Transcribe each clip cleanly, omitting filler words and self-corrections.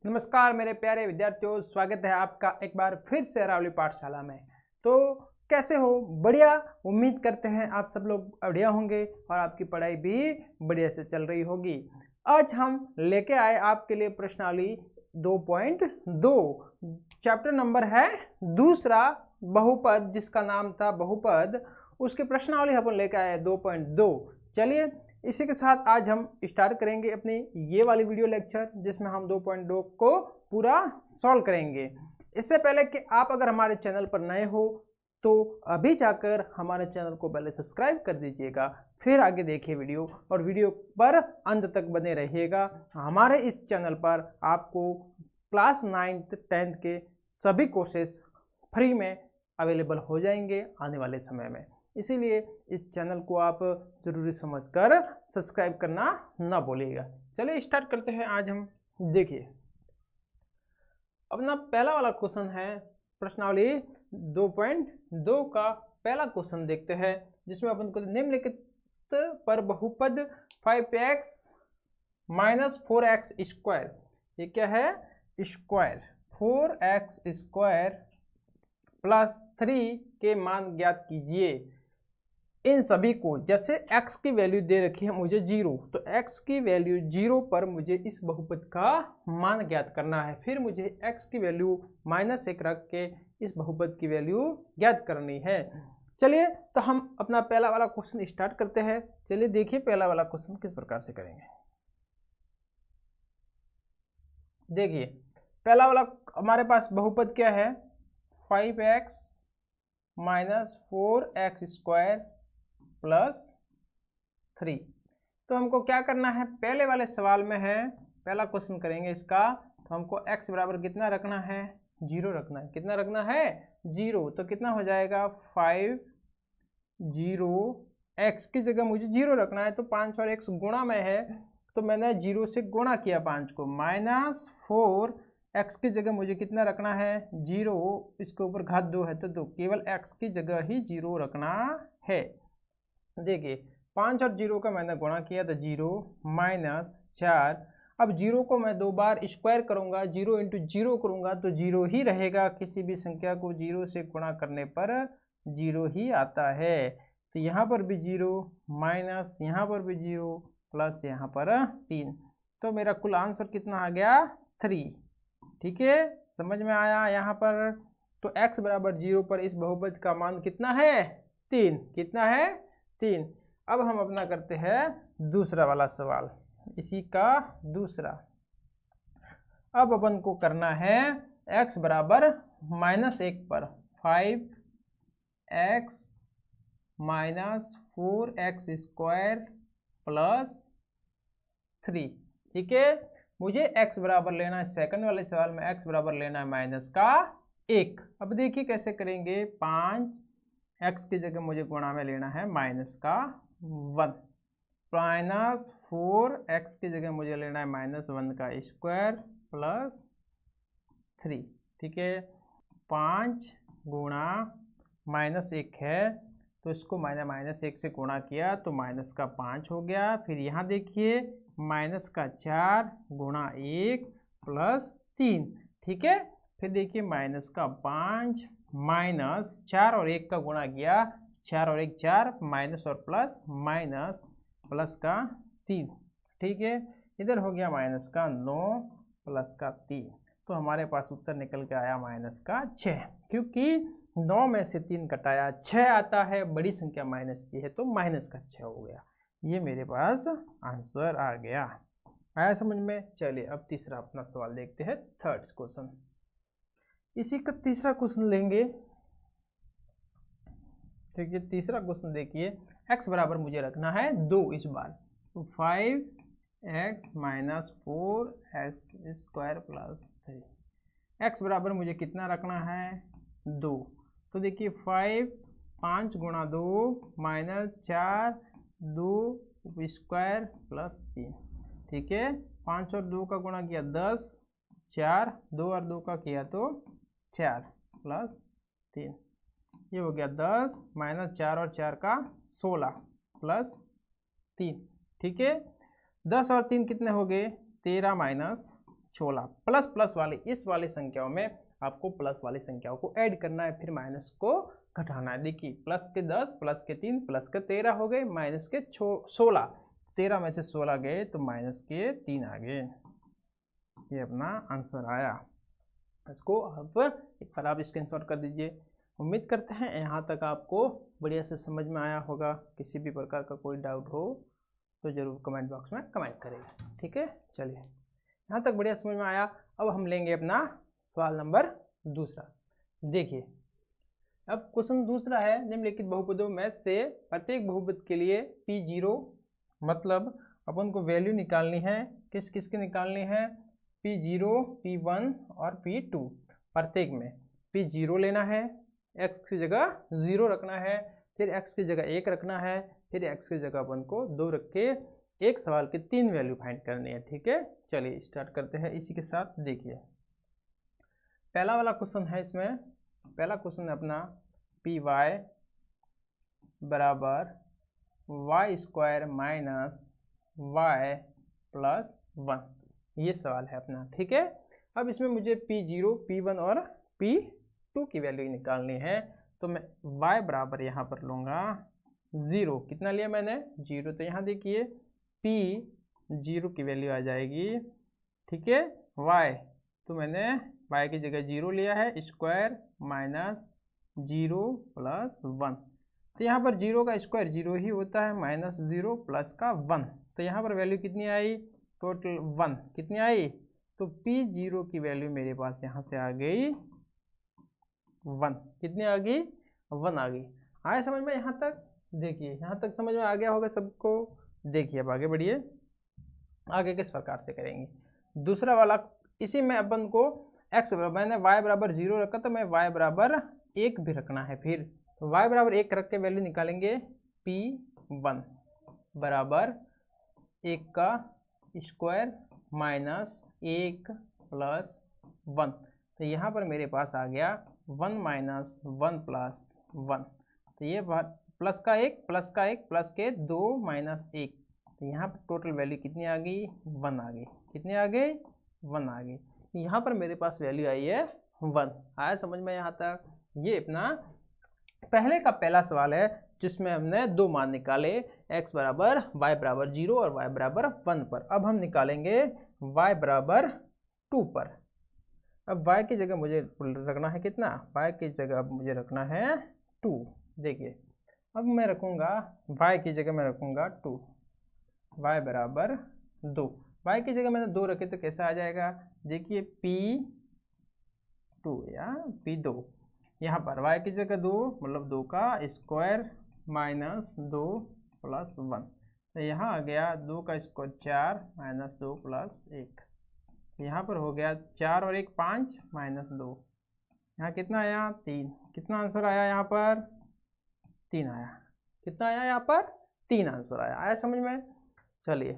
नमस्कार मेरे प्यारे विद्यार्थियों, स्वागत है आपका एक बार फिर से अरावली पाठशाला में। तो कैसे हो? बढ़िया। उम्मीद करते हैं आप सब लोग बढ़िया होंगे और आपकी पढ़ाई भी बढ़िया से चल रही होगी। आज हम लेके आए आपके लिए प्रश्नावली 2.2। चैप्टर नंबर है दूसरा, बहुपद, जिसका नाम था बहुपद। उसकी प्रश्नावली हम लेके आए 2.2। चलिए इसी के साथ आज हम स्टार्ट करेंगे अपनी ये वाली वीडियो लेक्चर, जिसमें हम 2.2 को पूरा सॉल्व करेंगे। इससे पहले कि आप अगर हमारे चैनल पर नए हो तो अभी जाकर हमारे चैनल को पहले सब्सक्राइब कर दीजिएगा, फिर आगे देखिए वीडियो और वीडियो पर अंत तक बने रहिएगा। हमारे इस चैनल पर आपको क्लास 9th 10th के सभी कोर्सेस फ्री में अवेलेबल हो जाएंगे आने वाले समय में। इसीलिए इस चैनल को आप ज़रूरी समझकर सब्सक्राइब करना ना भूलिएगा। चलिए स्टार्ट करते हैं। आज हम देखिए अपना पहला वाला क्वेश्चन है प्रश्नावली 2.2 का पहला क्वेश्चन देखते हैं, जिसमें अपन को निम्नलिखित पर बहुपद 5x - 4x स्क्वायर, ये क्या है? स्क्वायर 4x स्क्वायर प्लस 3 के मान ज्ञात कीजिए। इन सभी को, जैसे x की वैल्यू दे रखी है मुझे 0, तो x की वैल्यू 0 पर मुझे इस बहुपद का मान ज्ञात करना है। फिर मुझे x की वैल्यू -1 रख के इस बहुपद की वैल्यू ज्ञात करनी है। चलिए तो हम अपना पहला वाला क्वेश्चन स्टार्ट करते हैं। चलिए देखिए पहला वाला क्वेश्चन किस प्रकार से करेंगे। देखिए पहला वाला हमारे पास बहुपद क्या है? 5x - 4x square plus 3। तो हमको क्या करना है? पहले वाले सवाल में है, पहला क्वेश्चन करेंगे इसका, तो हमको x बराबर कितना रखना है? 0 रखना है। कितना रखना है? 0। तो कितना हो जाएगा? 5 0 x की जगह मुझे 0 रखना है, तो 5 और x गुणा में है, तो मैंने 0 से गुणा किया 5 को। -4 x की जगह मुझे कितना रखना है? 0। इसके ऊपर घात 2 है तो 2, केवल x की जगह ही 0 रखना है। देखिए 5 और 0 का मैंने गुणा किया तो 0 -4। अब 0 को मैं 2 बार स्क्वायर करूंगा, 0 × 0 करूंगा तो 0 ही रहेगा। किसी भी संख्या को 0 से गुणा करने पर 0 ही आता है। तो यहाँ पर भी 0 माइनस, यहाँ पर भी 0 प्लस, यहाँ पर 3। तो मेरा कुल आंसर कितना आ गया? 3। ठीक है, समझ में आया यहाँ पर? तो x बराबर 0 पर इस बहुपद का मान कितना है? 3। कितना है? 3। अब हम अपना करते हैं दूसरा वाला सवाल, इसी का दूसरा। अब अपन को करना है x बराबर -1 पर 5x - 4x स्क्वायर प्लस 3। ठीक है, मुझे x बराबर लेना है, सेकंड वाले सवाल में x बराबर लेना है -1। अब देखिए कैसे करेंगे। 5 x की जगह मुझे गुणा में लेना है -1, -4 x की जगह मुझे लेना है -1 का स्क्वायर प्लस 3। ठीक है, 5 गुणा -1 है, तो इसको मैंने -1 से गुणा किया तो -5 हो गया। फिर यहाँ देखिए -4 गुणा 1 प्लस 3। ठीक है, फिर देखिए -5 -4 और 1 का गुणा किया, 4 और 1 4, माइनस और प्लस, प्लस का 3। ठीक है, इधर हो गया -9 प्लस का 3। तो हमारे पास उत्तर निकल के आया -6, क्योंकि 9 में से 3 घटाया 6 आता है, बड़ी संख्या माइनस की है तो -6 हो गया। ये मेरे पास आंसर आ गया। आया समझ में? चलिए अब तीसरा अपना सवाल देखते हैं, थर्ड क्वेश्चन। इसी का तीसरा क्वेश्चन लेंगे। ठीक है, तीसरा क्वेश्चन देखिए, x बराबर मुझे रखना है 2 इस बार, तो 5x - 4x square plus 3। x बराबर मुझे कितना रखना है? 2। तो देखिए 5 गुणा 2 -4 2 स्क्वायर प्लस 3। ठीक है, 5 और 2 का गुणा किया 10, 4 2 और 2 का किया तो 4 प्लस 3। ये हो गया 10 -4 और 4 का 16 प्लस 3। ठीक है, 10 और 3 कितने हो गए? 13 - 16 प्लस प्लस वाली इस वाली संख्याओं में आपको प्लस वाली संख्याओं को ऐड करना है, फिर माइनस को घटाना है। देखिए प्लस के 10 प्लस के 3 प्लस के 13 हो गए, माइनस के 16, 13 में से 16 गए तो माइनस के 3 आ गए। ये अपना आंसर आया। इसको आप एक बार आप स्क्रीनशॉट कर दीजिए। उम्मीद करते हैं यहाँ तक आपको बढ़िया से समझ में आया होगा। किसी भी प्रकार का कोई डाउट हो तो ज़रूर कमेंट बॉक्स में कमेंट करेगा। ठीक है, चलिए यहाँ तक बढ़िया समझ में आया। अब हम लेंगे अपना सवाल नंबर दूसरा। देखिए अब क्वेश्चन दूसरा है, निम्नलिखित बहुपदों में से प्रत्येक बहुपद के लिए P0 मतलब अपन को वैल्यू निकालनी है। किस किस की निकालनी है? P0, P1 और P2। प्रत्येक में P0 लेना है, x की जगह 0 रखना है, फिर x की जगह 1 रखना है, फिर x की जगह अपन को 2 रख के एक सवाल के 3 वैल्यू फाइंड करनी है। ठीक है, चलिए स्टार्ट करते हैं इसी के साथ। देखिए पहला वाला क्वेश्चन है, इसमें पहला क्वेश्चन है अपना Py बराबर y square minus y plus 1, ये सवाल है अपना। ठीक है, अब इसमें मुझे P0, P1 और P2 की वैल्यू निकालनी है, तो मैं y बराबर यहाँ पर लूँगा 0। कितना लिया मैंने? 0। तो यहाँ देखिए P0 की वैल्यू आ जाएगी। ठीक है, y तो मैंने y की जगह 0 लिया है, स्क्वायर माइनस 0 प्लस 1। तो यहाँ पर 0 का स्क्वायर 0 ही होता है, माइनस 0 प्लस का 1। तो यहाँ पर वैल्यू कितनी आई? टोटल 1। कितनी आई? तो P0 की वैल्यू मेरे पास यहाँ से आ गई 1। कितनी आ गई? 1 आ गई। आए समझ में यहाँ तक? देखिए यहाँ तक समझ में आ गया होगा सबको। देखिए अब आगे बढ़िए, आगे किस प्रकार से करेंगे। दूसरा वाला इसी में अपन को x मैंने y बराबर 0 रखा, तो मैं y बराबर 1 भी रखना है। फिर तो y बराबर 1 रख के वैल्यू निकालेंगे। P1 बराबर 1 का स्क्वायर माइनस 1 प्लस 1। तो यहाँ पर मेरे पास आ गया 1 माइनस 1 प्लस 1। तो ये प्लस का 1 प्लस का 1 प्लस के 2 माइनस 1। तो यहाँ पर टोटल वैल्यू कितनी आ गई? 1 आ गई। कितनी आ गई? 1 आ गई। यहाँ पर मेरे पास वैल्यू आई है 1। आया समझ में यहाँ तक? ये अपना पहले का पहला सवाल है जिसमें हमने 2 मान निकाले, x बराबर y बराबर 0 और y बराबर 1 पर। अब हम निकालेंगे y बराबर 2 पर। अब y की जगह मुझे रखना है कितना? y की जगह अब मुझे रखना है 2। देखिए अब मैं रखूँगा y की जगह मैं रखूँगा 2, y बराबर 2। y की जगह मैंने 2 रखे तो कैसा आ जाएगा? देखिए P2 या P2। यहाँ पर y की जगह 2 मतलब 2 का स्क्वायर माइनस 2 प्लस 1। तो यहाँ आ गया 2 का स्क्वायर 4 माइनस 2 प्लस 1। यहाँ पर हो गया 4 और 1 5 माइनस 2। यहाँ कितना आया? 3। कितना आंसर आया यहाँ पर? 3 आया। कितना आया यहाँ पर? 3 आंसर आया। आया समझ में? चलिए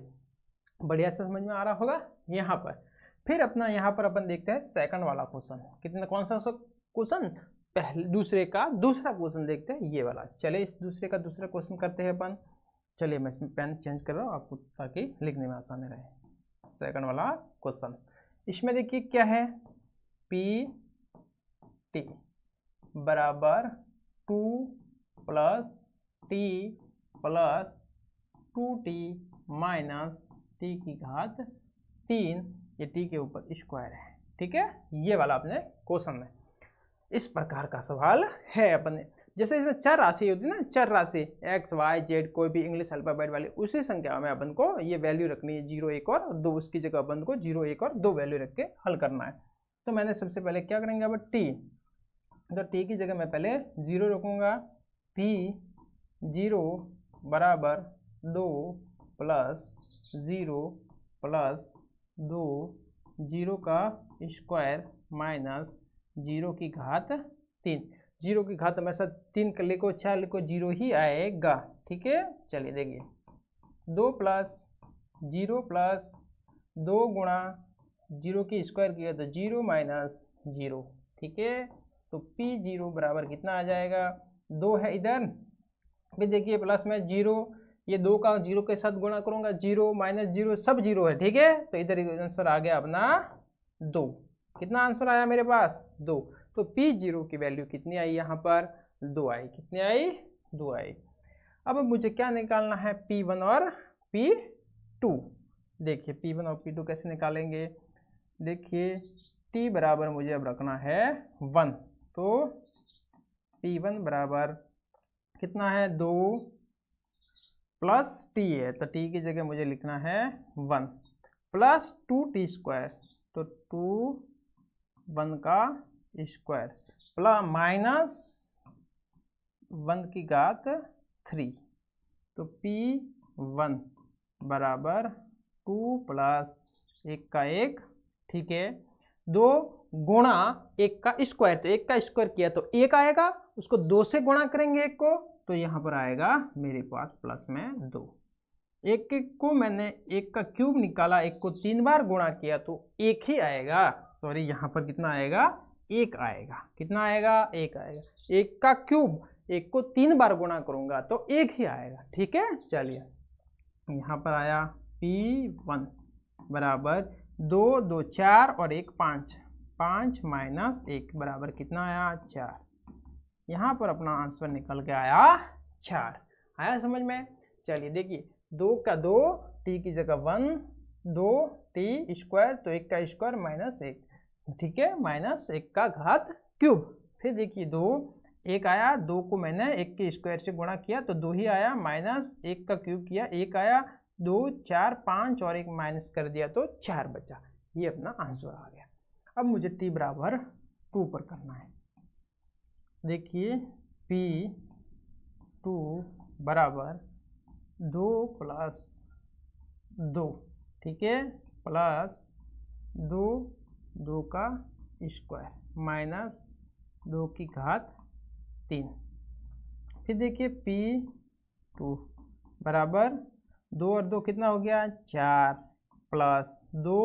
बढ़िया से समझ में आ रहा होगा यहाँ पर। फिर अपना यहाँ पर अपन देखते हैं सेकंड वाला क्वेश्चन। कितना कौन सा क्वेश्चन? पहले दूसरे का दूसरा क्वेश्चन देखते हैं, ये वाला। चलिए इस दूसरे का दूसरा क्वेश्चन करते हैं अपन। चलिए मैं इसमें पेन चेंज कर रहा हूँ आपको ताकि लिखने में आसानी रहे। सेकंड वाला क्वेश्चन, इसमें देखिए क्या है? P बराबर 2 plus T plus 2t minus T की घात 3, ये टी के ऊपर स्क्वायर है। ठीक है, ये वाला अपने क्वेश्चन में इस प्रकार का सवाल है। अपन जैसे इसमें चर राशि होती है ना, चर राशि x y z कोई भी इंग्लिश अल्फाबेट वाली, उसी संख्या में अपन को ये वैल्यू रखनी है 0 1 और 2। उसकी जगह अपन को 0 1 और 2 वैल्यू रख के हल करना है। तो मैंने सबसे पहले क्या करेंगे? अब t, तो t की जगह मैं पहले 0 रखूँगा। P0 बराबर 2 प्लस 0 प्लस 2, 0 का स्क्वायर माइनस 0 की घात 3। 0 की घात हमेशा 3 कर लिखो 4 लिखो 0 ही आएगा। ठीक है, चलिए देखिए 2 प्लस 0 प्लस 2 गुणा 0 की स्क्वायर किया तो 0 माइनस 0। ठीक है, तो P0 बराबर कितना आ जाएगा? 2 है इधर भी देखिए प्लस में 0, ये 2 का 0 के साथ गुणा करूँगा, 0 माइनस 0 सब 0 है। ठीक है, तो इधर आंसर आ गया अपना 2। कितना आंसर आया मेरे पास? 2। तो P0 की वैल्यू कितनी आई यहाँ पर? 2 आई। कितनी आई? 2 आई। अब मुझे क्या निकालना है? P1 और P2। देखिए P1 और P2 कैसे निकालेंगे? देखिए T बराबर मुझे अब रखना है 1, तो P1 बराबर कितना है? 2 प्लस T है, तो T की जगह मुझे लिखना है 1 प्लस 2T स्क्वायर, तो 1 का स्क्वायर प्लस माइनस 1 की घात 3, तो P1 बराबर 2 प्लस 1 का 1, ठीक है, 2 गुणा 1 का स्क्वायर, तो 1 का स्क्वायर किया तो 1 आएगा, उसको 2 से गुणा करेंगे 1 को, तो यहाँ पर आएगा मेरे पास प्लस में 2। 1 को मैंने 1 का क्यूब निकाला, 1 को 3 बार गुणा किया तो 1 ही आएगा। सॉरी, यहाँ पर कितना आएगा? 1 आएगा। कितना आएगा? 1 आएगा। 1 का क्यूब 1 को 3 बार गुणा करूंगा तो 1 ही आएगा। ठीक है, चलिए यहाँ पर आया P1 बराबर 2 2 4 और 1 5, 5 माइनस 1 बराबर कितना आया? 4। यहाँ पर अपना आंसर निकल के आया 4। आया समझ में? चलिए देखिए, 2 का 2, टी की जगह 1, 2T स्क्वायर, तो 1 का स्क्वायर माइनस 1, ठीक है, माइनस 1 का घात क्यूब। फिर देखिए 2 1 आया, 2 को मैंने 1 के स्क्वायर से गुणा किया तो 2 ही आया, माइनस 1 का क्यूब किया 1 आया, 2 4 5 और 1 माइनस कर दिया तो 4 बचा। ये अपना आंसर आ गया। अब मुझे t बराबर 2 पर करना है। देखिए P2 बराबर 2 प्लस 2, ठीक है, प्लस 2 2 का स्क्वायर माइनस 2 की घात 3। फिर देखिए P2 बराबर 2 और 2 कितना हो गया? 4 प्लस 2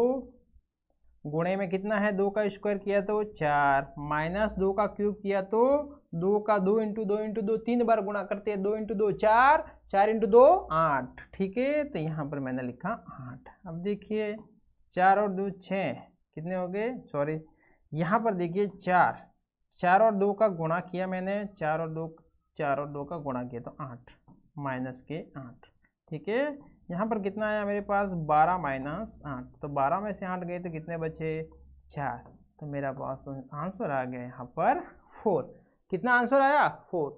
गुणे में कितना है? 2 का स्क्वायर किया तो 4 माइनस 2 का क्यूब किया तो 2 का 2 इंटू 2 इंटू 2 3 बार गुणा करते हैं, 2 इंटू 2 4, 4 इंटू 2 8, ठीक है, तो यहाँ पर मैंने लिखा 8। अब देखिए 4 और 2 6, कितने हो गए? सॉरी, यहाँ पर देखिए 4 और 2 का गुणा किया मैंने, 4 और 2 का गुणा किया तो 8 माइनस के 8, ठीक है। यहाँ पर कितना आया मेरे पास? 12 माइनस 8, तो 12 में से 8 गए तो कितने बचे? 4, तो मेरा पास आंसर आ गया यहाँ पर 4। कितना आंसर आया? 4।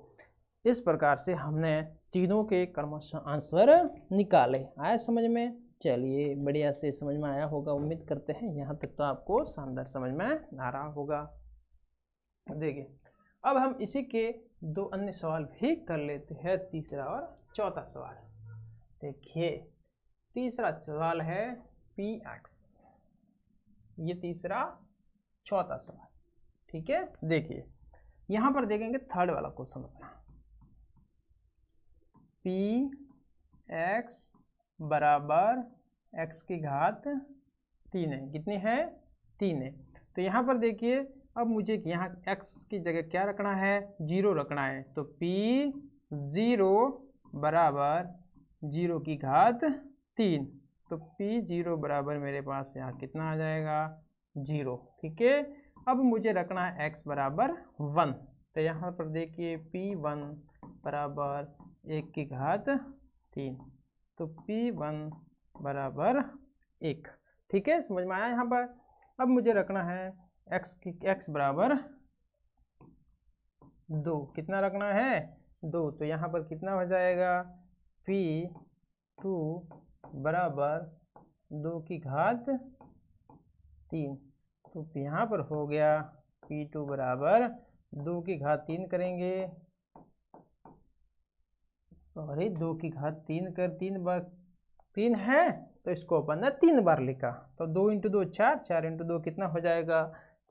इस प्रकार से हमने तीनों के क्रमशः आंसर निकाले। आया समझ में? चलिए, बढ़िया से समझ में आया होगा, उम्मीद करते हैं। यहाँ तक तो आपको शानदार समझ में आ रहा होगा। देखिए, अब हम इसी के 2 अन्य सवाल भी कर लेते हैं, तीसरा और चौथा सवाल। देखिए, तीसरा सवाल है Px, ये तीसरा चौथा सवाल, ठीक है। देखिए यहां पर देखेंगे थर्ड वाला क्वेश्चन अपना, Px बराबर x की घात 3 है। कितनी है? 3 है। तो यहाँ पर देखिए, अब मुझे यहाँ x की जगह क्या रखना है? 0 रखना है, तो P0 बराबर 0 की घात 3, तो P0 बराबर मेरे पास यहाँ कितना आ जाएगा? 0, ठीक है। अब मुझे रखना है x बराबर 1, तो यहाँ पर देखिए P1 बराबर 1 की घात 3, तो P1 बराबर 1, ठीक है, समझ में आया यहाँ पर। अब मुझे रखना है x बराबर 2, कितना रखना है? 2, तो यहाँ पर कितना हो जाएगा? P2 बराबर 2 की घात 3, तो यहाँ पर हो गया P2 बराबर 2 की घात 3 करेंगे, सॉरी 2 की घात 3 कर 3 बार 3 है, तो इसको अपन ने 3 बार लिखा, तो 2 इंटू 2 4, 4 इंटू 2 कितना हो जाएगा?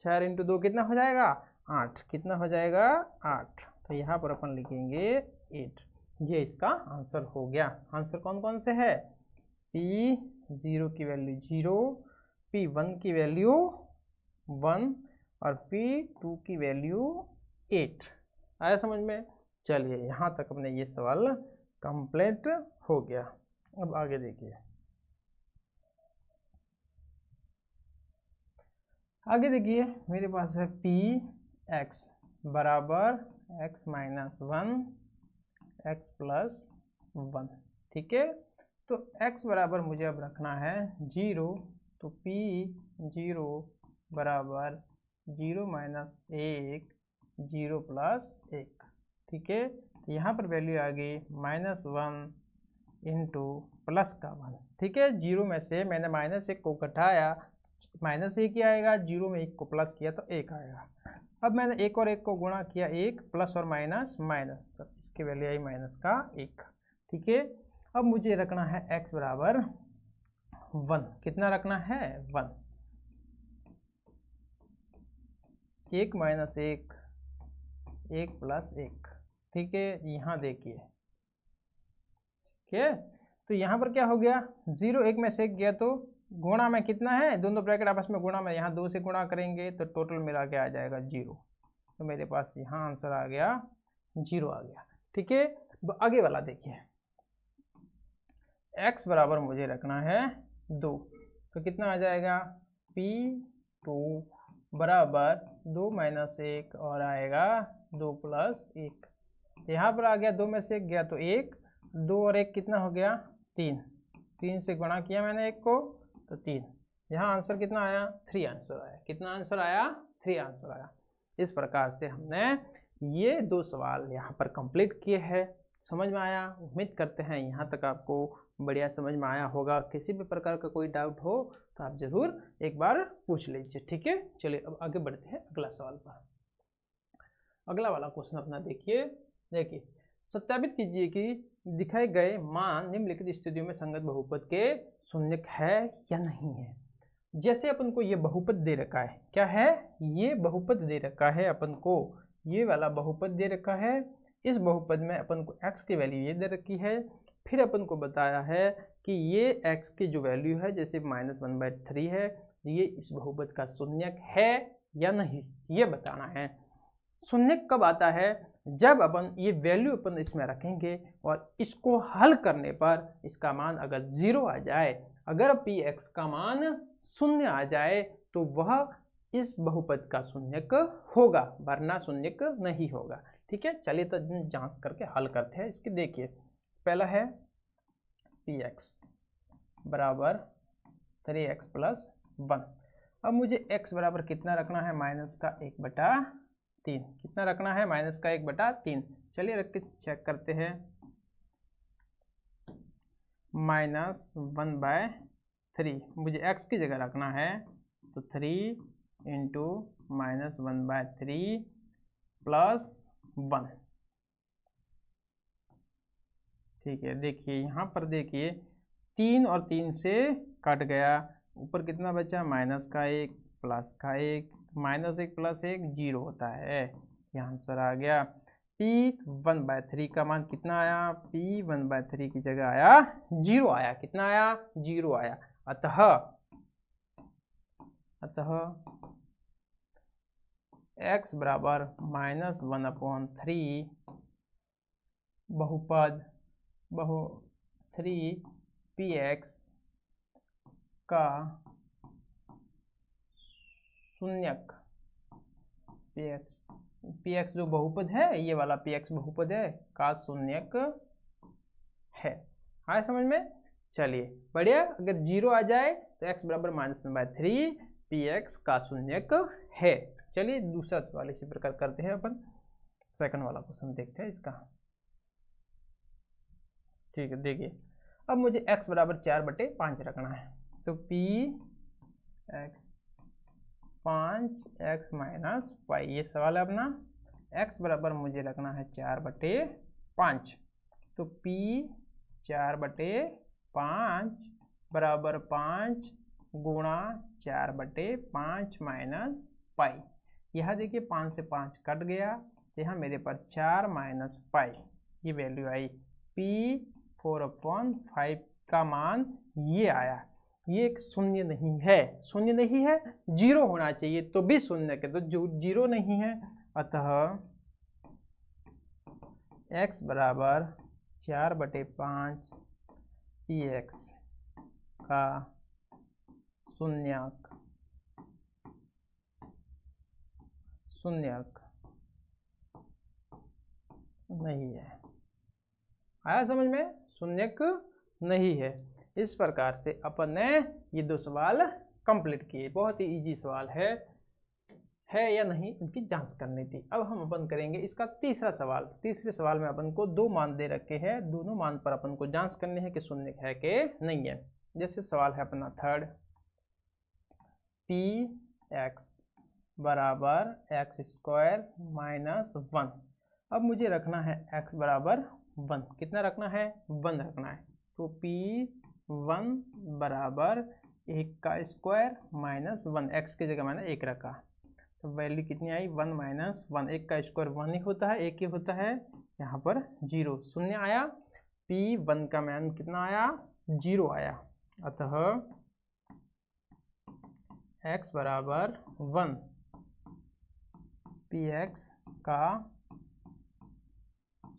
4 इंटू 2 कितना हो जाएगा? 8, कितना हो जाएगा? 8, तो यहाँ पर अपन लिखेंगे 8। ये इसका आंसर हो गया। आंसर कौन कौन से है? P0 की वैल्यू 0, P1 की वैल्यू 1 और P2 की वैल्यू 8। आया समझ में? चलिए, यहाँ तक अपने ये सवाल कंप्लीट हो गया। अब आगे देखिए, आगे देखिए मेरे पास है पी एक्स बराबर x minus one x plus one. ठीक है, तो x बराबर मुझे अब रखना है 0, तो p 0 बराबर 0 माइनस 1 0 प्लस 1। ठीक है, यहाँ पर वैल्यू आ गई -1 इंटू प्लस का 1। ठीक है, 0 में से मैंने -1 को घटाया, -1 ही आएगा, 0 में 1 को प्लस किया तो 1 आएगा। अब मैंने 1 और 1 को गुणा किया, 1 प्लस और माइनस माइनस, तो इसकी वैल्यू आई -1। ठीक है, अब मुझे रखना है x बराबर 1। कितना रखना है? 1। 1 माइनस 1 1 प्लस 1। ठीक है, यहाँ देखिए। ठीक है, तो यहाँ पर क्या हो गया, 0 1 में से 1 गया तो गुणा में कितना है, दोनों ब्रैकेट आपस में गुणा में, यहाँ 2 से गुणा करेंगे तो टोटल मिला के आ जाएगा 0। तो मेरे पास यहाँ आंसर आ गया 0 आ गया। ठीक है, आगे वाला देखिए, x बराबर मुझे रखना है 2, तो कितना आ जाएगा P2 बराबर 2 माइनस 1 और आएगा 2 प्लस 1। यहाँ पर आ गया 2 में से 1 गया तो 1, 2 और 1 कितना हो गया 3, 3 से गुणा किया मैंने 1 को तो 3। यहाँ आंसर कितना आया 3 आंसर आया। कितना आंसर आया 3 आंसर आया। इस प्रकार से हमने ये 2 सवाल यहाँ पर कंप्लीट किए हैं। समझ में आया? उम्मीद करते हैं यहाँ तक आपको बढ़िया समझ में आया होगा। किसी भी प्रकार का कोई डाउट हो तो आप जरूर एक बार पूछ लीजिए। ठीक है, चलिए अब आगे बढ़ते हैं अगला सवाल पर। अगला वाला क्वेश्चन अपना देखिए। सत्यापित कीजिए कि दिखाए गए मान निम्नलिखित स्थितियों में संगत बहुपद के शून्यक है या नहीं है। जैसे अपन को ये बहुपद दे रखा है, क्या है, ये बहुपद दे रखा है अपन को, ये वाला बहुपद दे रखा है। इस बहुपद में अपन को x की वैल्यू ये दे रखी है। फिर अपन को बताया है कि ये x की जो वैल्यू है जैसे -1/3 है, ये इस बहुपद का शून्यक है या नहीं, ये बताना है। शून्यक कब आता है? जब अपन ये वैल्यू अपन इसमें रखेंगे और इसको हल करने पर इसका मान अगर 0 आ जाए, अगर px का मान 0 आ जाए तो वह इस बहुपद का शून्यक होगा, वरना शून्यक नहीं होगा। ठीक है, चलिए तो जांच करके हल करते हैं इसके। देखिए, पहला है px बराबर 3x प्लस 1। अब मुझे x बराबर कितना रखना है, -1/3। कितना रखना है, -1/3। चलिए रख के चेक करते हैं। -1/3 मुझे x की जगह रखना है, तो 3 इंटू -1/3 प्लस 1। ठीक है, देखिए यहाँ पर देखिए 3 और 3 से कट गया, ऊपर कितना बचा, -1 प्लस 1, -1 प्लस 1 0 होता है। यहाँ आंसर आ गया। P1/3 का मान कितना आया, P1/3 की जगह आया 0 आया। कितना आया, 0 आया। अतः x बराबर -1/3 बहुपद 3 px का शून्यक, px जो बहुपद है, ये वाला px बहुपद है का शून्यक है। आया समझ में? चलिए बढ़िया। अगर 0 आ जाए तो x बराबर -1/3 px का शून्यक है। चलिए दूसरा सवाल इसी प्रकार करते हैं अपन। सेकंड वाला क्वेश्चन देखते हैं इसका। ठीक है, देखिए अब मुझे x बराबर 4/5 रखना है, तो px 5x माइनस 5, ये सवाल है अपना। x बराबर मुझे रखना है 4/5, तो p 4/5 बराबर 5 गुणा 4/5 माइनस पाई। यह देखिए 5 से 5 कट गया, यहाँ मेरे पास 4 माइनस पाई, ये वैल्यू आई। p 4/5 का मान ये आया। ये एक शून्य नहीं है, शून्य नहीं है, 0 होना चाहिए तो भी शून्य के, तो 0 नहीं है। अतः x बराबर 4/5 px का शून्यक शून्यक नहीं है। आया समझ में? शून्यक नहीं है। इस प्रकार से अपन ने ये 2 सवाल कंप्लीट किए। बहुत ही इजी सवाल है या नहीं इनकी जांच करनी थी। अब हम अपन करेंगे इसका तीसरा सवाल। तीसरे सवाल में अपन को 2 मान दे रखे हैं, दोनों मान पर अपन को जांच करनी है कि शून्यक है कि नहीं है। जैसे सवाल है अपना थर्ड, पी एक्स बराबर एक्स स्क्वायर माइनस 1। अब मुझे रखना है x बराबर 1। कितना रखना है? 1 रखना है। तो p1 बराबर 1 का स्क्वायर माइनस 1, x की जगह मैंने 1 रखा, तो वैल्यू कितनी आई? 1 माइनस 1। 1 का स्क्वायर 1 ही होता है, 1 ही होता है। यहाँ पर 0 शून्य आया। p1 का मान कितना आया? 0 आया। अतः x बराबर 1 px का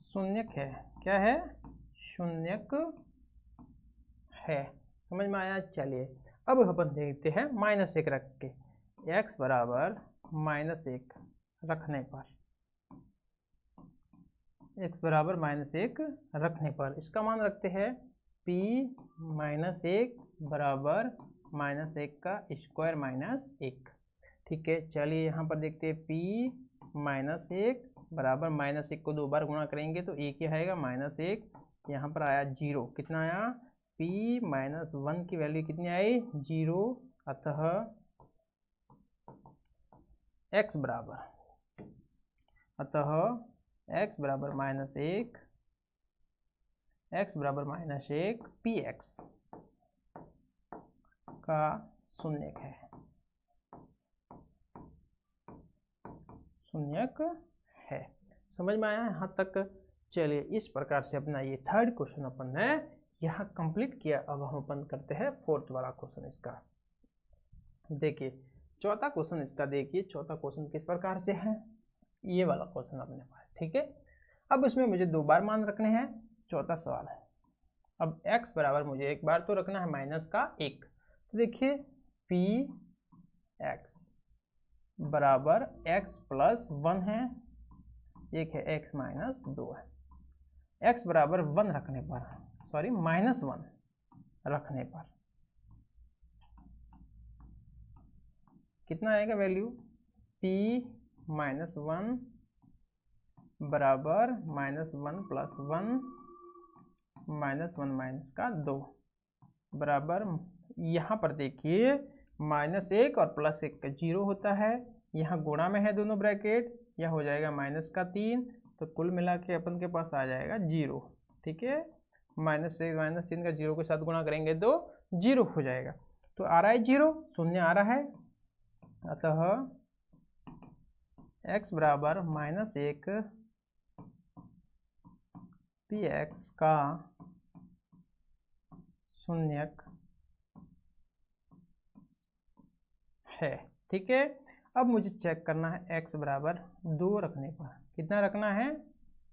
शून्यक है। क्या है? शून्यक है। समझ में आया? चलिए अब अपन देखते हैं -1 रख के। x बराबर -1 रखने पर, x बराबर -1 रखने पर इसका मान रखते हैं p -1 बराबर -1 का स्क्वायर माइनस 1। ठीक है, चलिए यहाँ पर देखते हैं p -1 बराबर -1 को 2 बार गुणा करेंगे तो 1 ही आएगा, -1 यहाँ पर आया 0। कितना आया? p -1 की वैल्यू कितनी आई? 0। अतः x बराबर x बराबर -1 px का शून्यक है। शून्यक है। समझ में आया यहाँ तक? चलिए इस प्रकार से अपना ये थर्ड क्वेश्चन अपन ने यहाँ कंप्लीट किया। अब हम अपन करते हैं फोर्थ वाला क्वेश्चन इसका। देखिए चौथा क्वेश्चन इसका, देखिए चौथा क्वेश्चन किस प्रकार से है। ये वाला क्वेश्चन अपने पास, ठीक है। अब इसमें मुझे 2 बार मान रखने हैं। चौथा सवाल है, अब x बराबर मुझे 1 बार तो रखना है -1। तो देखिए पी एक्स बराबर x प्लस 1 है, एक है x माइनस 2 है। x बराबर 1 रखने पर, सॉरी -1 रखने पर कितना आएगा वैल्यू? p -1 बराबर -1 प्लस 1 -1 माइनस का 2 बराबर, यहाँ पर देखिए -1 और +1 का 0 होता है। यहाँ गुणा में है दोनों ब्रैकेट, यह हो जाएगा -3, तो कुल मिला के अपन के पास आ जाएगा 0। ठीक है, -1 -3 का 0 के साथ गुणा करेंगे तो 0 हो जाएगा। तो आ रहा है 0, शून्य आ रहा है। अतः x बराबर -1 px का शून्यक है। ठीक है, अब मुझे चेक करना है x बराबर 2 रखने पर। कितना रखना है?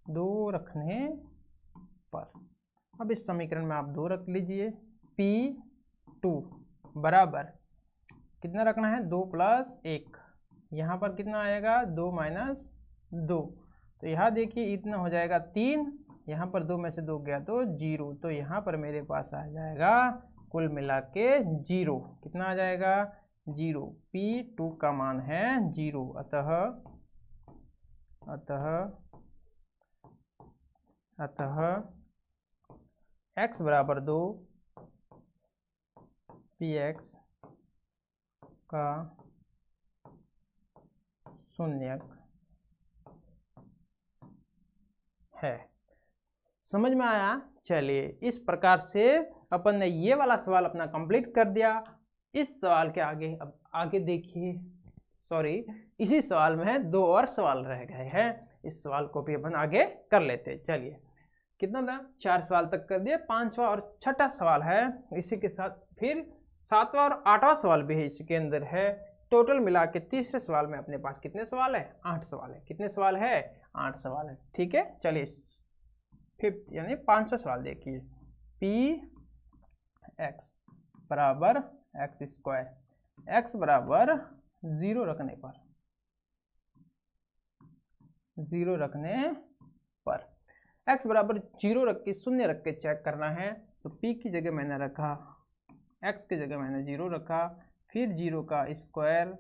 2 रखने पर। अब इस समीकरण में आप 2 रख लीजिए। p2 बराबर कितना रखना है? 2 प्लस 1। यहाँ पर कितना आएगा? 2 माइनस 2। तो यहाँ देखिए इतना हो जाएगा 3, यहाँ पर 2 में से 2 गया तो 0। तो यहाँ पर मेरे पास आ जाएगा कुल मिला के 0। कितना आ जाएगा? 0। p2 का मान है 0। अतः x बराबर 2 px का शून्यक है। समझ में आया? चलिए इस प्रकार से अपन ने ये वाला सवाल अपना कंप्लीट कर दिया। इस सवाल के आगे, अब आगे देखिए, सॉरी इसी सवाल में 2 और सवाल रह गए हैं। इस सवाल को भी अपन आगे कर लेते। चलिए कितना था? 4 सवाल तक कर दिए। 5वां और 6ठा सवाल है, इसी के साथ फिर 7वां और 8वां सवाल भी है इसके अंदर है। टोटल मिला के तीसरे सवाल में अपने पास कितने सवाल है? 8 सवाल है। कितने सवाल है? 8 सवाल है। ठीक है, चलिए फिफ्थ यानी 5वां सवाल देखिए। पी एक्स बराबर एक्स स्क्वायर, एक्स बराबर 0 रखने पर 0 रखने पर। x बराबर 0 रख के, शून्य रख के चेक करना है, तो p की जगह मैंने रखा, x की जगह मैंने 0 रखा, फिर 0 का स्क्वायर,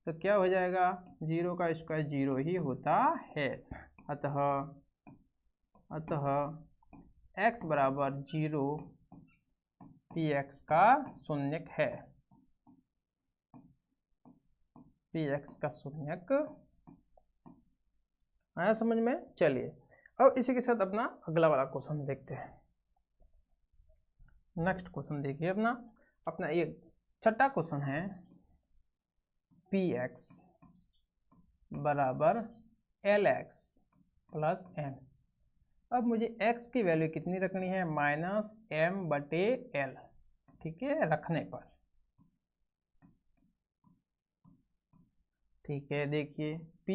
तो क्या हो जाएगा, 0 का स्क्वायर 0 ही होता है। अतः x बराबर 0 px का शून्यक है, px का शून्यक। आया समझ में? चलिए अब इसी के साथ अपना अगला वाला क्वेश्चन देखते हैं। नेक्स्ट क्वेश्चन देखिए अपना ये छठा क्वेश्चन है, px बराबर lx प्लस m। अब मुझे x की वैल्यू कितनी रखनी है, -m/l, ठीक है, रखने पर। ठीक है, देखिए p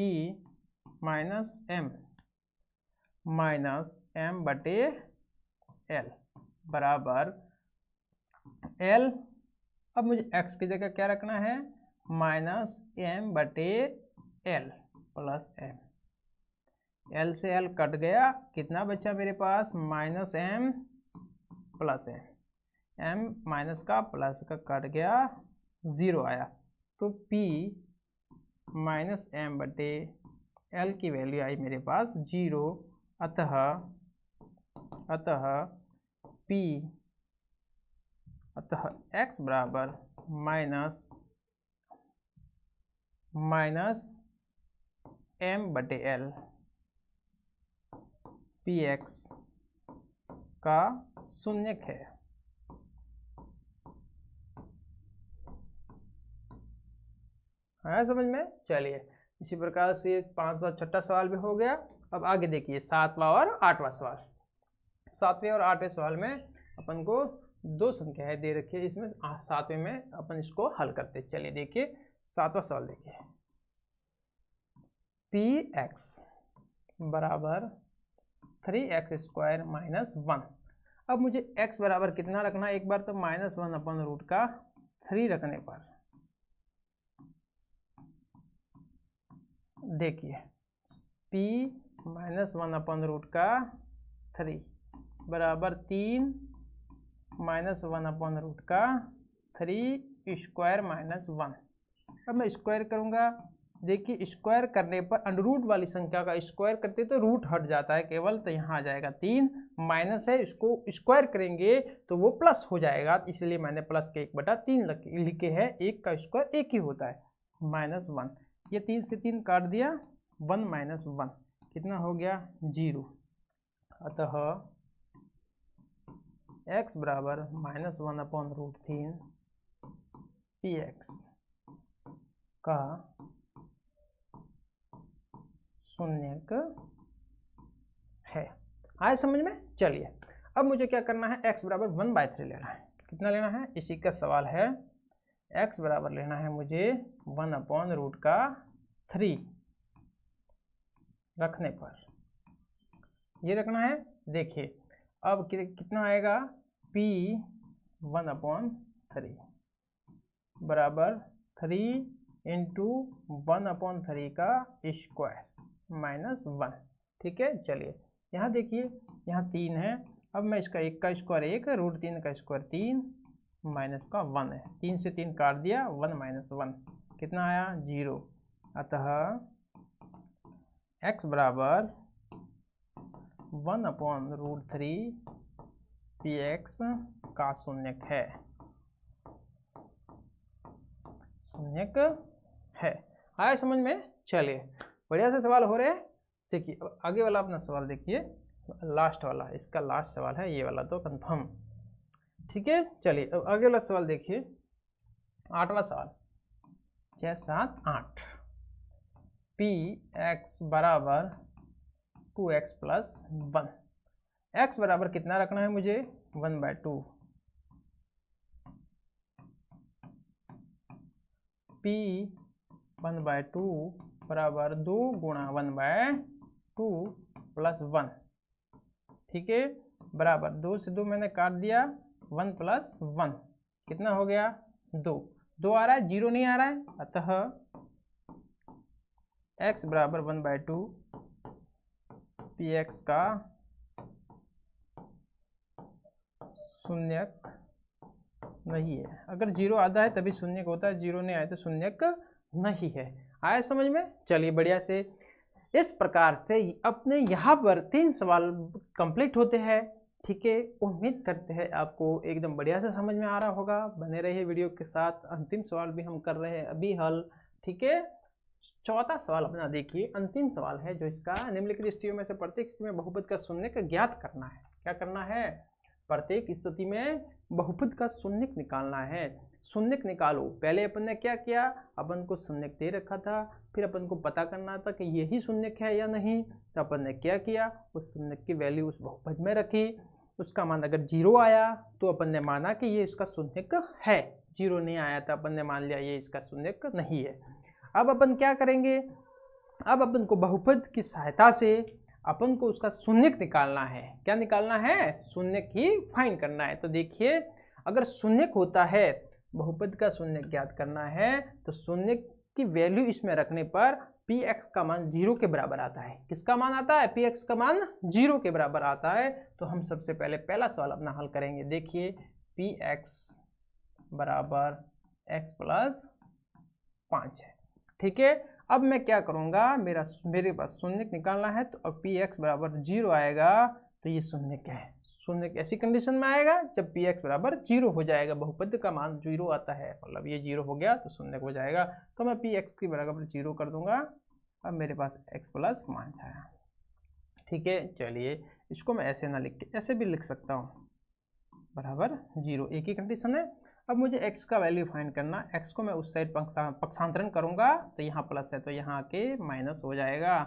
-m/l बराबर l। अब मुझे x की जगह क्या रखना है, -m/l प्लस m। l से l कट गया, कितना बचा मेरे पास, -m प्लस m माइनस का प्लस का कट गया, 0 आया, तो p -m/l की वैल्यू आई मेरे पास 0। अतः x बराबर -m/l px का शून्यक है। आया समझ में? चलिए इसी प्रकार से 5वां छठा सवाल भी हो गया। अब आगे देखिए 7वां और 8वां सवाल। 7वें और 8वें सवाल में अपन को 2 संख्याएं दे रखी है, इसमें 7वें में अपन इसको हल करते। चलिए देखिए 7वां सवाल देखिए, px बराबर 3x² - 1। अब मुझे x बराबर कितना रखना है, एक बार तो -1/√3 रखने पर देखिए p -1/√3 बराबर 3 -1/√3 स्क्वायर -1। अब मैं स्क्वायर करूंगा, देखिए स्क्वायर करने पर अंडररूट वाली संख्या का स्क्वायर करते तो रूट हट जाता है केवल, तो यहाँ आ जाएगा 3, माइनस है, इसको स्क्वायर करेंगे तो वो प्लस हो जाएगा, इसलिए मैंने प्लस के 1/3 लिखे है। 1 का स्क्वायर 1 ही होता है, -1। ये 3 से 3 काट दिया, 1 - 1 कितना हो गया, 0। अतः x बराबर -1/√3 px का शून्यक है। आए समझ में? चलिए अब मुझे क्या करना है, x बराबर 1/3 लेना है। कितना लेना है, इसी का सवाल है। x बराबर लेना है मुझे 1/√3 रखने पर, ये रखना है। देखिए अब कितना आएगा, p 1/3 बराबर 3 × 1/3 का स्क्वायर -1। ठीक है, चलिए यहाँ देखिए, यहाँ 3 है। अब मैं इसका 1 का स्क्वायर 1, √3 का स्क्वायर 3, माइनस का 1 है, 3 से 3 काट दिया, 1 - 1 कितना आया, 0। अतः x बराबर 1/√3 px का शून्यक है, शून्यक है। आया समझ में? चलिए बढ़िया से सवाल हो रहे हैं। देखिए अब आगे वाला अपना सवाल देखिए, लास्ट वाला, इसका लास्ट सवाल है ये वाला तो कंफर्म। ठीक है, चलिए अब आगे वाला सवाल देखिए, 8वां सवाल, 6, 7, 8 px बराबर 2x + 1। x बराबर कितना रखना है मुझे, 1/2। p 1/2 बराबर 2 × 1/2 + 1। ठीक है, बराबर 2 से 2 मैंने काट दिया, 1 + 1 कितना हो गया, 2। 2 आ रहा है, 0 नहीं आ रहा है। अतः x बराबर 1/2 पी एक्स का शून्यक नहीं है। अगर जीरो आता है तभी शून्यक होता है, जीरो नहीं आया तो शून्यक नहीं है। आया समझ में? चलिए बढ़िया से। इस प्रकार से अपने यहाँ पर 3 सवाल कंप्लीट होते हैं। ठीक है, उम्मीद करते हैं आपको एकदम बढ़िया से समझ में आ रहा होगा। बने रहिए वीडियो के साथ। अंतिम सवाल भी हम कर रहे हैं अभी हल। ठीक है, चौथा सवाल अपना देखिए, अंतिम सवाल है जो इसका निम्नलिखित स्थितियों में से प्रत्येक स्थिति में बहुपद का शून्यक ज्ञात करना है। क्या करना है? प्रत्येक स्थिति में बहुपद का शून्यक निकालना है। शून्यक निकालो। पहले अपन ने क्या किया, अपन को शून्यक दे रखा था, फिर अपन को पता करना था कि यही शून्यक है या नहीं। तो अपन ने क्या किया, उस शून्यक की वैल्यू उस बहुपद में रखी। उसका मान अगर जीरो आया तो अपन ने माना कि ये इसका शून्यक है। जीरो नहीं आया तो अपन ने मान लिया ये इसका शून्यक नहीं है। अब अपन क्या करेंगे, अब अपन को बहुपद की सहायता से अपन को उसका शून्यक निकालना है। क्या निकालना है? शून्यक ही फाइंड करना है। तो देखिए, अगर शून्यक होता है, बहुपद का शून्यक ज्ञात करना है, तो शून्यक की वैल्यू इसमें रखने पर पी एक्स का मान 0 के बराबर आता है। किसका मान आता है? पी एक्स का मान 0 के बराबर आता है। तो हम सबसे पहले पहला सवाल अपना हल करेंगे। देखिए, पी एक्स बराबर एक्स प्लस 5 है। ठीक है, अब मैं क्या करूंगा, मेरे पास शून्यक निकालना है, तो अब पी एक्स बराबर 0 आएगा तो ये शून्यक है। शून्यक ऐसी कंडीशन में आएगा जब पी एक्स बराबर 0 हो जाएगा। बहुपद का मान 0 आता है, मतलब ये 0 हो गया तो शून्यक हो जाएगा। तो मैं पी एक्स की बराबर 0 कर दूंगा। अब मेरे पास एक्स प्लस 5 आया। ठीक है, चलिए इसको मैं ऐसे ना लिख के ऐसे भी लिख सकता हूँ, बराबर 0, एक ही कंडीशन है। अब मुझे x का वैल्यू फाइंड करना। x को मैं उस साइड पक्षांतरण करूंगा तो यहाँ प्लस है तो यहाँ आके माइनस हो जाएगा।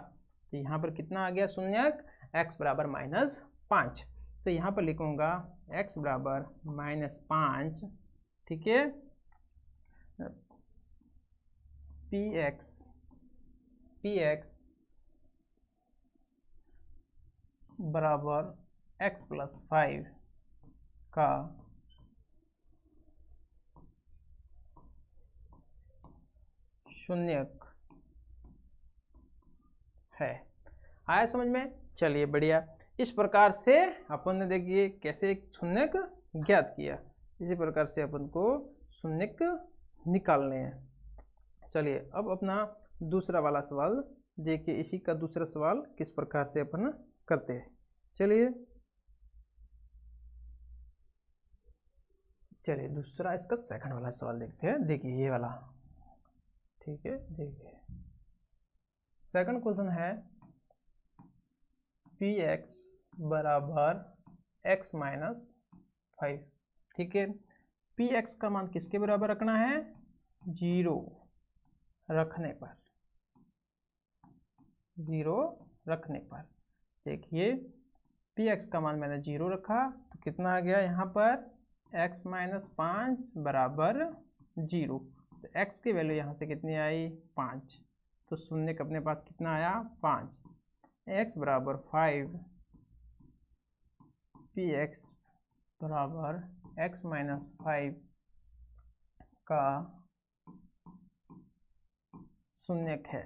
तो यहाँ पर कितना आ गया शून्यक? x बराबर -5। तो यहाँ पर लिखूंगा x बराबर -5। ठीक है, पी एक्स बराबर x प्लस 5 का शून्यक है। आया समझ में? चलिए बढ़िया। इस प्रकार से अपन ने देखिए कैसे एक शून्यक ज्ञात किया। इसी प्रकार से अपन को शून्यक निकालने हैं। चलिए अब अपना दूसरा वाला सवाल देखिए। इसी का दूसरा सवाल किस प्रकार से अपन करते हैं। चलिए दूसरा इसका सेकंड वाला सवाल देखते हैं। देखिए ये वाला। ठीक है, देखिए सेकंड क्वेश्चन है पी एक्स बराबर एक्स माइनस 5। ठीक है, पी एक्स का मान किसके बराबर रखना है? 0 रखने पर। 0 रखने पर देखिए पी एक्स का मान मैंने 0 रखा तो कितना आ गया यहाँ पर? x माइनस 5 बराबर 0। तो x की वैल्यू यहाँ से कितनी आई? 5। तो शून्यक अपने पास कितना आया? 5। x बराबर 5, पी एक्स बराबर x माइनस 5 का शून्यक है।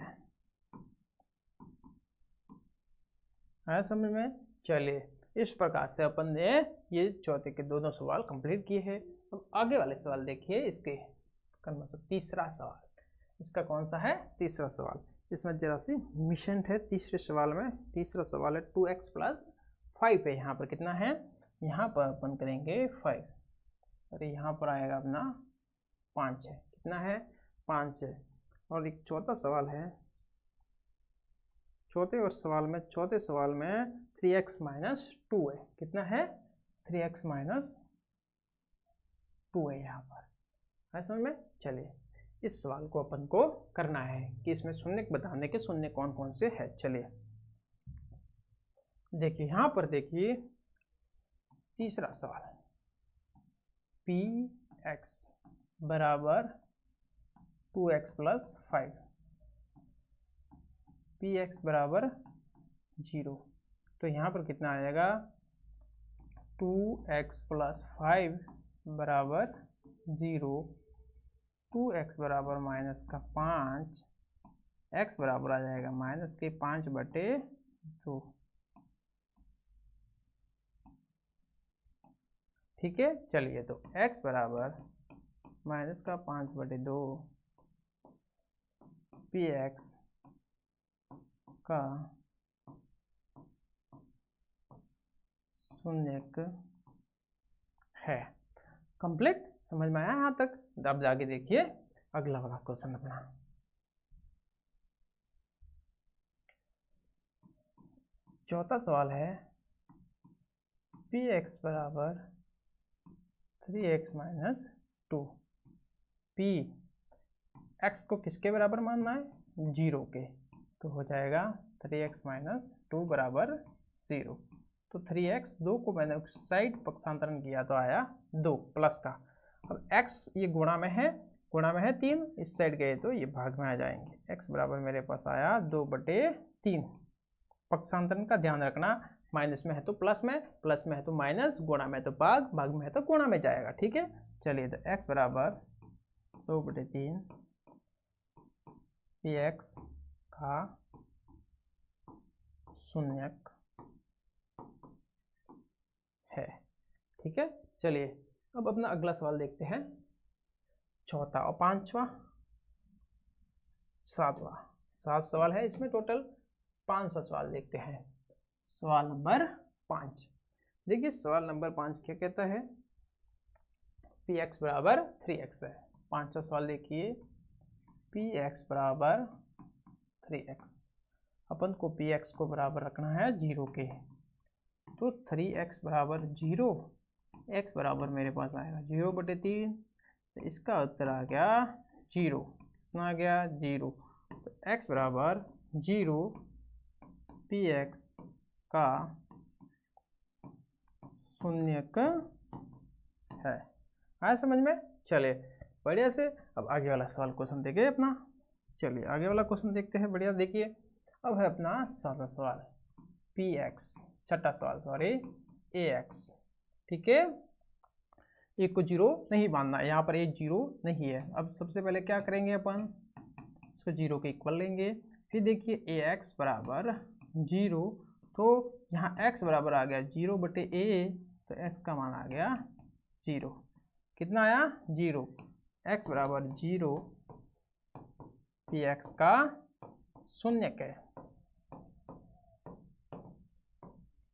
आया समझ में? चलिए इस प्रकार से अपन ने ये चौथे के दोनों सवाल कंप्लीट किए हैं। अब आगे वाले सवाल देखिए। इसके तीसरा सवाल, इसका कौन सा है? तीसरा सवाल। इसमें जरा सी मिशन है तीसरे सवाल में। तीसरा सवाल है 2x प्लस 5 है। यहाँ पर कितना है? यहाँ पर अपन करेंगे 5 और यहाँ पर आएगा अपना 5 है। कितना है? 5 है। और एक चौथा सवाल है। चौथे सवाल में 3x माइनस 2 है। कितना है? 3x माइनस 2 है यहाँ पर। है समझ में? चलिए इस सवाल को अपन को करना है कि इसमें शून्यक बताने के शून्य कौन कौन से है। चलिए देखिए यहाँ पर देखिए तीसरा सवाल, पी एक्स बराबर 2x प्लस 5, पी एक्स बराबर 0। तो यहाँ पर कितना आएगा? 2x प्लस 5 बराबर 0, 2x बराबर माइनस का 5, x बराबर आ जाएगा माइनस के 5/2। ठीक है। चलिए तो x बराबर माइनस का 5/2 पी एक्स का शून्यक है। कंप्लीट, समझ में आया यहाँ तक? अब जाके देखिए अगला वाला क्वेश्चन अपना। चौथा सवाल है पी एक्स बराबर 3x माइनस 2। पी एक्स को किसके बराबर मानना है? 0 के। तो हो जाएगा 3x माइनस 2 बराबर 0। तो 3x, 2 को मैंने उस साइड पक्षांतरण किया तो आया 2 प्लस का। अब x ये गुणा में है 3, इस साइड गए तो ये भाग में आ जाएंगे। x बराबर मेरे पास आया 2/3। पक्षांतरण का ध्यान रखना, माइनस में है तो प्लस में है तो माइनस, गुणा में तो भाग में है तो गुणा में जाएगा। ठीक है। चलिए तो x बराबर 2/3 पी एक्स का शून्यक है। ठीक है। चलिए अब अपना अगला सवाल देखते हैं। चौथा और पांचवा, सातवां, 7 सवाल है इसमें, टोटल 5 सवाल देखते हैं। सवाल नंबर 5, देखिए सवाल नंबर 5 क्या कहता है? पी एक्स बराबर 3x है। 5वां सवाल देखिए, पी एक्स बराबर 3x। अपन को पी एक्स को बराबर रखना है 0 के। तो 3x बराबर 0, x बराबर मेरे पास आएगा 0/3। तो इसका उत्तर आ गया 0। कितना आ गया? 0। तो x बराबर 0 पी एक्स का शून्यक है। आया समझ में? चलिए बढ़िया से अब आगे वाला सवाल क्वेश्चन देखिए अपना। चलिए आगे वाला क्वेश्चन देखते हैं। बढ़िया देखिए, अब है अपना 7वां सवाल, पी एक्स, 6ठा सवाल सॉरी, ए एक्स। ठीक है, एक को 0 नहीं मानना, यहाँ पर ये 0 नहीं है। अब सबसे पहले क्या करेंगे अपन, इसको 0 के इक्वल लेंगे। फिर देखिए ए एक्स बराबर 0, तो यहाँ x बराबर आ गया 0/a, तो x का मान आ गया 0। कितना आया? 0। x बराबर 0 पी एक्स का शून्यक है।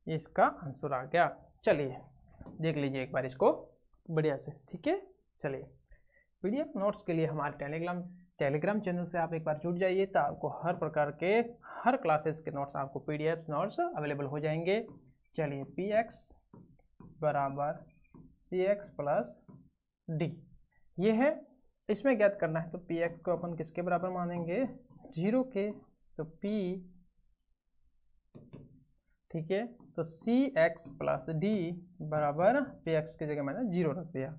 इसका आंसर आ गया। चलिए देख लीजिए एक बार इसको बढ़िया से। ठीक है। चलिए पीडीएफ नोट्स के लिए हमारे टेलीग्राम चैनल से आप एक बार जुड़ जाइए, तो आपको हर प्रकार के हर क्लासेस के नोट्स, आपको पीडीएफ नोट्स अवेलेबल हो जाएंगे। चलिए पी एक्स बराबर सी एक्स प्लस डी, ये है। इसमें ज्ञात करना है तो पी एक्स को अपन किसके बराबर मानेंगे? 0 के। तो p, ठीक है, तो सी एक्स प्लस डी बराबर पी एक्स की जगह मैंने 0 रख दिया।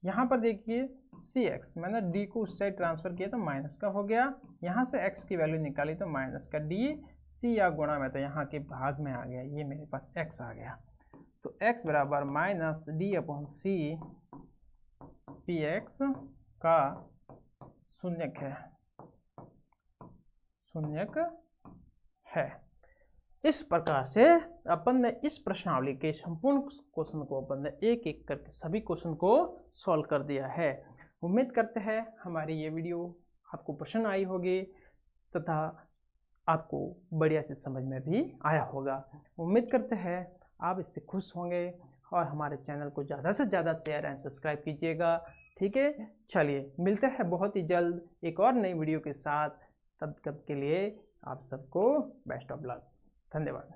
यहाँ पर देखिए सी एक्स, मैंने डी को उस साइड ट्रांसफर किया तो माइनस का हो गया। यहाँ से एक्स की वैल्यू निकाली तो माइनस का डी, सी या गुणा में तो यहाँ के भाग में आ गया, ये मेरे पास एक्स आ गया। तो एक्स बराबर minus d upon c p x का शून्यक है। इस प्रकार से अपन ने इस प्रश्नावली के संपूर्ण क्वेश्चन को अपन ने एक एक करके सभी क्वेश्चन को सॉल्व कर दिया है। उम्मीद करते हैं हमारी ये वीडियो आपको पसंद आई होगी तथा आपको बढ़िया से समझ में भी आया होगा। उम्मीद करते हैं आप इससे खुश होंगे और हमारे चैनल को ज़्यादा से ज़्यादा शेयर एंड सब्सक्राइब कीजिएगा। ठीक है। चलिए मिलते हैं बहुत ही जल्द एक और नई वीडियो के साथ। तब तक के लिए आप सबको बेस्ट ऑफ लक। धन्यवाद।